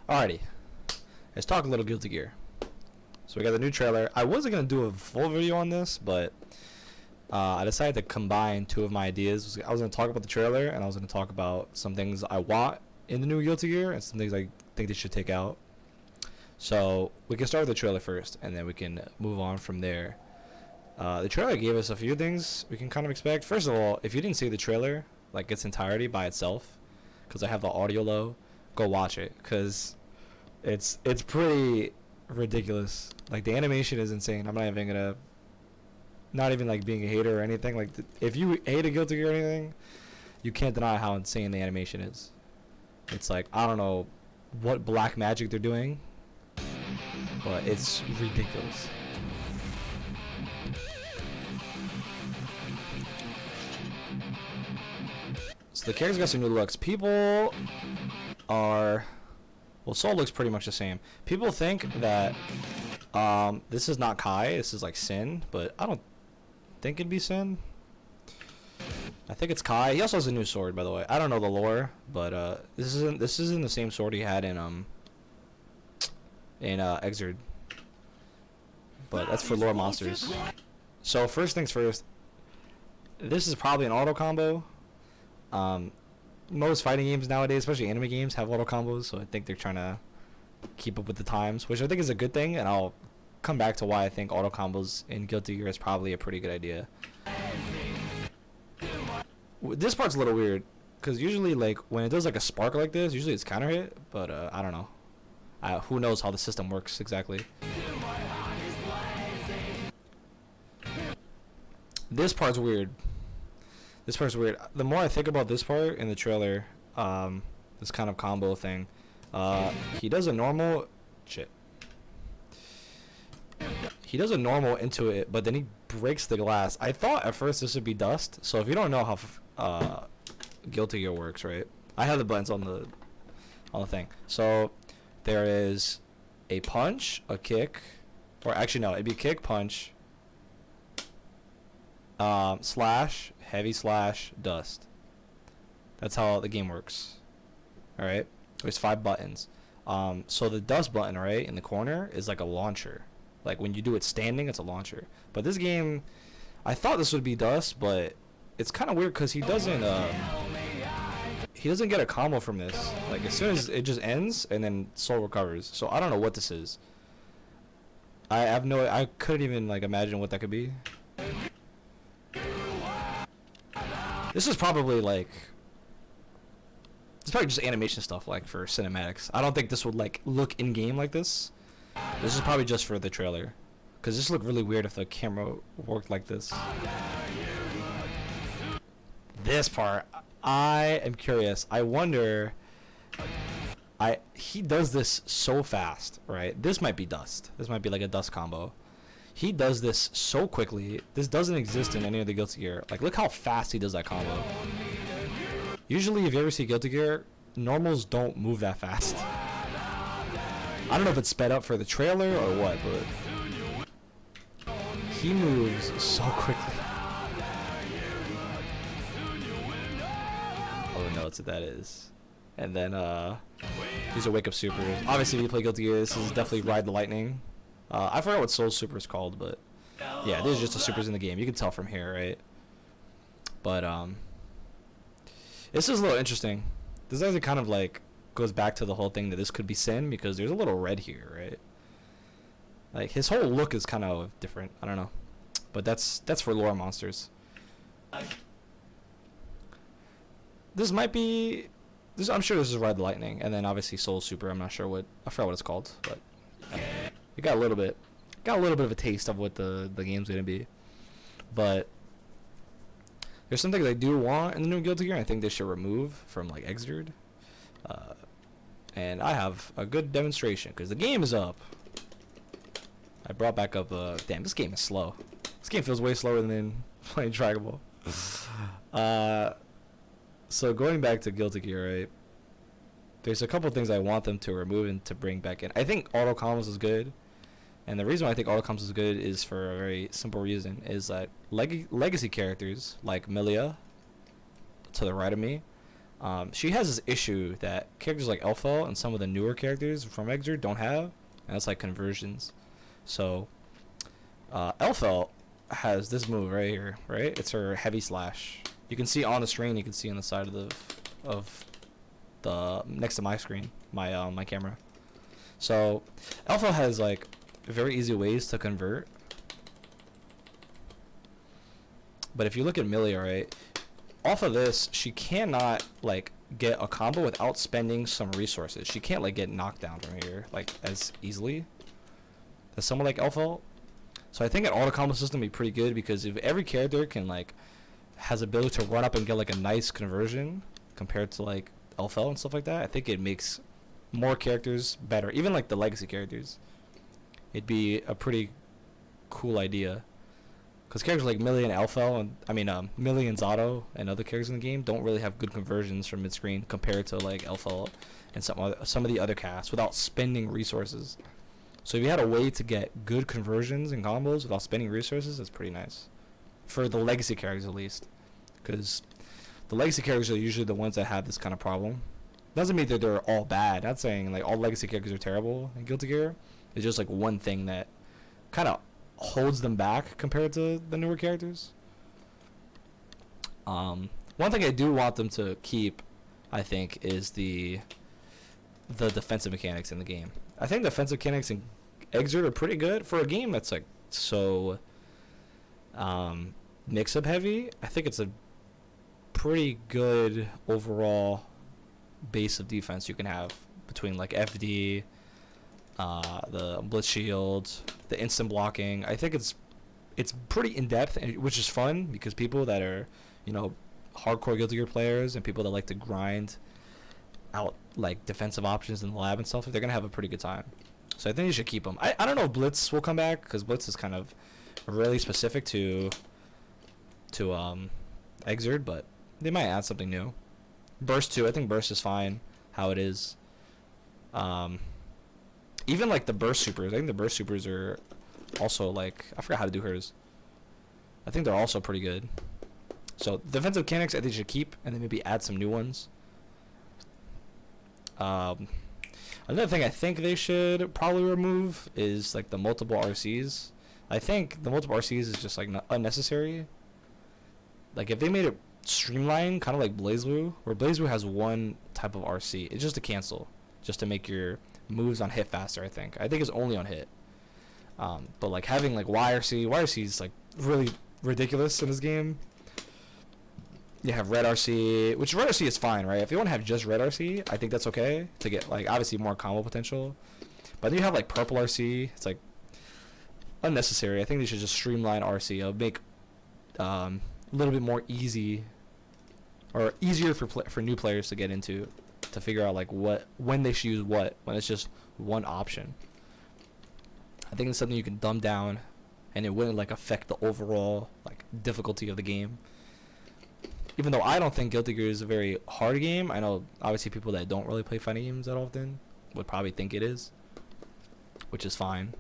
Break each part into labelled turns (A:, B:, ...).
A: Alrighty, let's talk a little Guilty Gear. So we got the new trailer. I wasn't gonna do a full video on this, but I decided to combine two of my ideas. I was gonna talk about the trailer, and I was gonna talk about some things I want in the new Guilty Gear, and some things I think they should take out. So we can start with the trailer first, and then we can move on from there. The trailer gave us a few things we can kind of expect. First of all, if you didn't see the trailer, like its entirety by itself, because I have the audio low, go watch it, because it's pretty ridiculous. Like, the animation is insane. I'm not even gonna, not even like being a hater or anything. Like, if you hate a Guilty Gear or anything, you can't deny how insane the animation is. It's like, I don't know what black magic they're doing, but it's ridiculous. So the characters got some new looks. People are, well, Soul looks pretty much the same. People think that this is not Kai, this is like Sin, but I don't think it'd be Sin. I think it's Kai. He also has a new sword, by the way. I don't know the lore, but this isn't the same sword he had in Exerd. But that's for lore monsters. So first things first, this is probably an auto combo. Most fighting games nowadays, especially anime games, have auto combos, so I think they're trying to keep up with the times, which I think is a good thing, and I'll come back to why I think auto combos in Guilty Gear is probably a pretty good idea. This part's a little weird, because usually, like, when it does like a spark like this, usually it's counter hit, but I don't know. Who knows how the system works exactly. This part's weird. This part's weird. The more I think about this part in the trailer, this kind of combo thing, he does a normal shit. He does a normal into it, but then he breaks the glass. I thought at first this would be dust. So if you don't know how Guilty Gear works, right? I have the buttons on the thing. So there is a punch, a kick, or actually no, it'd be kick, punch, slash, heavy slash, dust. That's how the game works. Alright? There's 5 buttons. So the dust button, right, in the corner is like a launcher. Like, when you do it standing, it's a launcher. But this game, I thought this would be dust, but it's kind of weird because he doesn't get a combo from this. Like, as soon as it just ends, and then Soul recovers. So I don't know what this is. I couldn't even like imagine what that could be. This is probably like, it's probably just animation stuff, like for cinematics. I don't think this would like look in game like this. This is probably just for the trailer, because this would look really weird if the camera worked like this. This part, I am curious. I wonder. He does this so fast, right? This might be dust. This might be like a dust combo. He does this so quickly. This doesn't exist in any of the Guilty Gear. Like, look how fast he does that combo. Usually, if you ever see Guilty Gear, normals don't move that fast. I don't know if it's sped up for the trailer or what, but he moves so quickly. Oh no, that's what that is. And then these are wake up supers. Obviously, if you play Guilty Gear, this is definitely Ride the Lightning. I forgot what Soul Super is called, but yeah, these are just the supers in the game. You can tell from here, right? But this is a little interesting. This actually kind of like goes back to the whole thing that this could be Sin, because there's a little red here, right? Like, his whole look is kind of different. I don't know, but that's for lore monsters. This might be. I'm sure this is Ride the Lightning, and then obviously Soul Super. I'm not sure what, I forgot what it's called, but you got a little bit of a taste of what the game's gonna be. But there's some things I do want in the new Guilty Gear, and I think they should remove from like Exerd. And I have a good demonstration, because the game is up. I brought back up damn, this game is slow. This game feels way slower than playing Trackable. So going back to Guilty Gear, right? There's a couple things I want them to remove and to bring back in. I think auto combos is good, and the reason why I think auto combos is good is for a very simple reason: is that legacy characters like Milia, to the right of me, She has this issue that characters like Elfel and some of the newer characters from Exer don't have, and that's like conversions. So, Elfel has this move right here, right? It's her heavy slash. You can see on the screen. You can see on the side of the next to my screen, my camera. So, Elfel has like very easy ways to convert. But if you look at Millia, right, off of this, she cannot like get a combo without spending some resources. She can't like get knocked down from here like as easily as someone like Elfel. So I think an auto combo system would be pretty good, because if every character can like has ability to run up and get like a nice conversion compared to like Elfel and stuff like that, I think it makes more characters better. Even like the legacy characters, it'd be a pretty cool idea. Because characters like Millie and Elfel, and Millie and Zato and other characters in the game don't really have good conversions from mid-screen compared to like Elfel and some of the other casts without spending resources. So if you had a way to get good conversions and combos without spending resources, that's pretty nice. For the legacy characters at least. Because the legacy characters are usually the ones that have this kind of problem. Doesn't mean that they're all bad. Not saying like all legacy characters are terrible in Guilty Gear. It's just like one thing that kind of holds them back compared to the newer characters. One thing I do want them to keep, I think, is the defensive mechanics in the game. I think the defensive mechanics in Exert are pretty good for a game that's like so mix-up heavy. I think it's a pretty good overall base of defense you can have between like FD, the blitz shield, the instant blocking. I think it's pretty in depth, which is fun because people that are, hardcore Guilty Gear players and people that like to grind out like defensive options in the lab and stuff, they're gonna have a pretty good time. So I think you should keep them. I don't know if Blitz will come back, because Blitz is kind of really specific to Exert, but they might add something new. Burst too. I think Burst is fine how it is. Even like the Burst Supers. I think the Burst Supers are also like, I forgot how to do hers. I think they're also pretty good. So defensive mechanics I think you should keep, and then maybe add some new ones. Another thing I think they should probably remove is like the multiple RCs. I think the multiple RCs is just like unnecessary. Like if they made it streamlined, kind of like BlazBlue, where BlazBlue has one type of RC. It's just a cancel, just to make your moves on hit faster. I think it's only on hit. But like having like YRC is like really ridiculous in this game. You have red RC, which red RC is fine, right? If you want to have just red RC, I think that's okay to get like obviously more combo potential. But then you have like purple RC. It's like unnecessary. I think they should just streamline RC. It'll make a little bit more easy, or easier for new players to get into, to figure out like when they should use what, when it's just one option. I think it's something you can dumb down, and it wouldn't like affect the overall like difficulty of the game. Even though I don't think Guilty Gear is a very hard game, I know obviously people that don't really play fighting games that often would probably think it is, which is fine.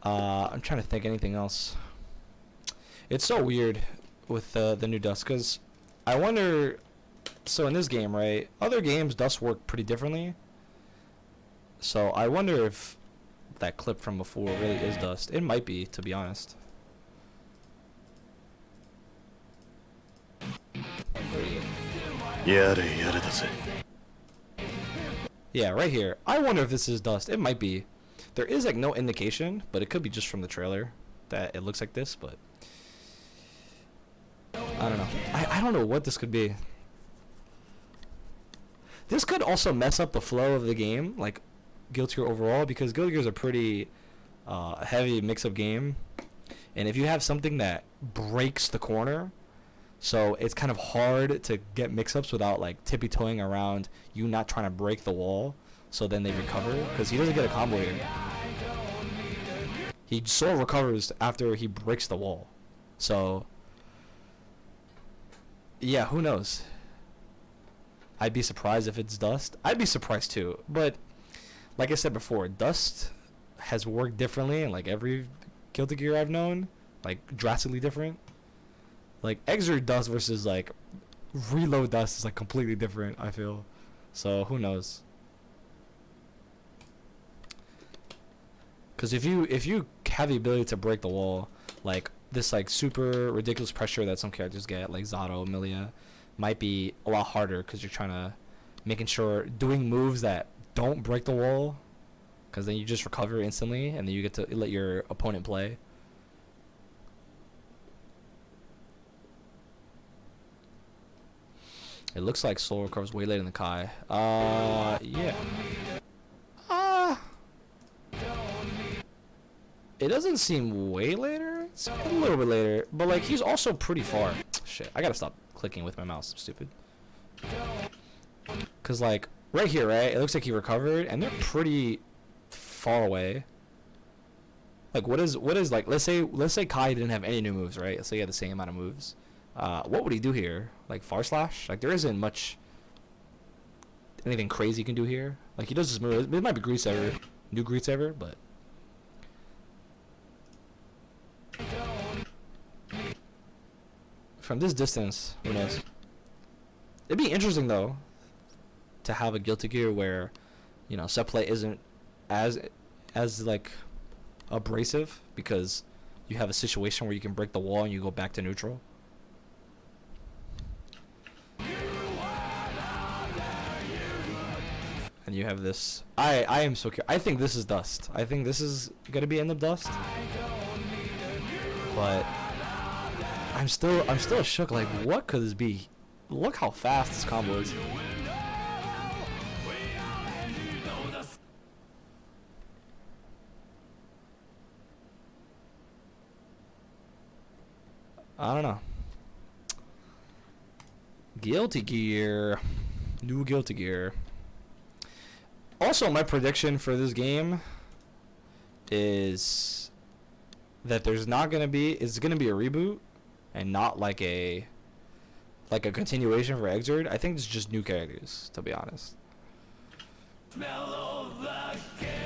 A: I'm trying to think anything else. It's so weird with the new Dust, because I wonder, so in this game, right, other games Dust work pretty differently. So I wonder if that clip from before really is Dust. It might be, to be honest. Yeah, right here. I wonder if this is Dust. It might be. There is like no indication, but it could be just from the trailer that it looks like this, but I don't know. I don't know what this could be. This could also mess up the flow of the game, like Guilty Gear overall, because Guilty Gear is a pretty heavy mix-up game, and if you have something that breaks the corner, so it's kind of hard to get mix-ups without like tippy-toeing around you not trying to break the wall, so then they recover, because he doesn't get a combo here. He solo recovers after he breaks the wall. So yeah, who knows? I'd be surprised if it's Dust. I'd be surprised too, but like I said before, Dust has worked differently in like every Guilty Gear I've known, like drastically different. Like Exert Dust versus like reload dust is like completely different, I feel. So who knows? Because if you have the ability to break the wall, like this like super ridiculous pressure that some characters get, like Zato, Milia, might be a lot harder because you're trying to making sure doing moves that don't break the wall, because then you just recover instantly and then you get to let your opponent play. It looks like Soul recovers way later than Kai. Yeah. It doesn't seem way later. It's a little bit later, but like he's also pretty far. Shit, I gotta stop clicking with my mouse. I'm stupid. Cause like right here, right? It looks like he recovered, and they're pretty far away. Like what is like? Let's say Kai didn't have any new moves, right? Let's say he had the same amount of moves. What would he do here? Like Far Slash? Like there isn't much anything crazy he can do here. Like he does this move. It might be Grease Ever, new Grease Ever, but from this distance, who knows? It'd be interesting though to have a Guilty Gear where, you know, set play isn't as like abrasive because you have a situation where you can break the wall and you go back to neutral. And you have this. I am so curious. I think this is dust. I think this is gonna be end of dust. But I'm still shook. Like, what could this be? Look how fast this combo is. I don't know. Guilty Gear. New Guilty Gear. Also, my prediction for this game is that there's not gonna be. It's gonna be a reboot, and not like a continuation for Exord. I think it's just new characters, to be honest.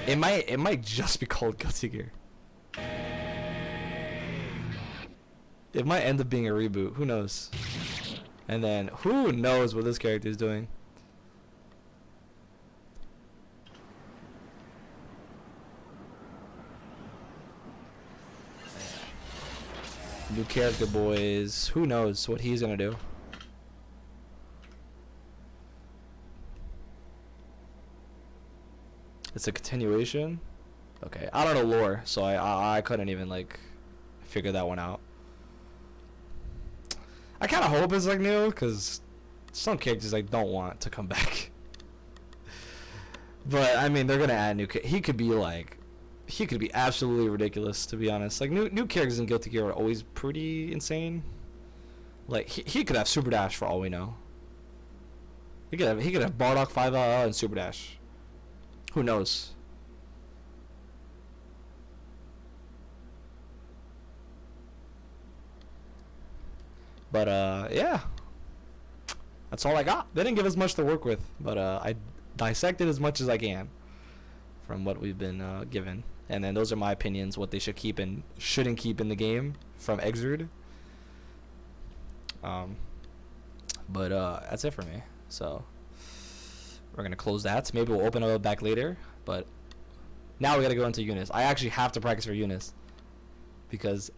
A: It might just be called Guilty Gear. It might end up being a reboot. Who knows? And then who knows what this character is doing? New character, boys. Who knows what he's gonna do? It's a continuation. Okay, I don't know lore, so I couldn't even like figure that one out. I kind of hope it's like new, cause some characters I don't want to come back. But I mean, they're gonna add new. He could be absolutely ridiculous, to be honest. Like new characters in Guilty Gear are always pretty insane. Like he could have Super Dash for all we know. He could have Bardock 5LL and Super Dash. Who knows? But yeah. That's all I got. They didn't give us much to work with, but I dissected as much as I can from what we've been given. And then those are my opinions, what they should keep and shouldn't keep in the game from Exord. But that's it for me. So we're gonna close that. Maybe we'll open it up back later. But now we gotta go into Eunice. I actually have to practice for Eunice because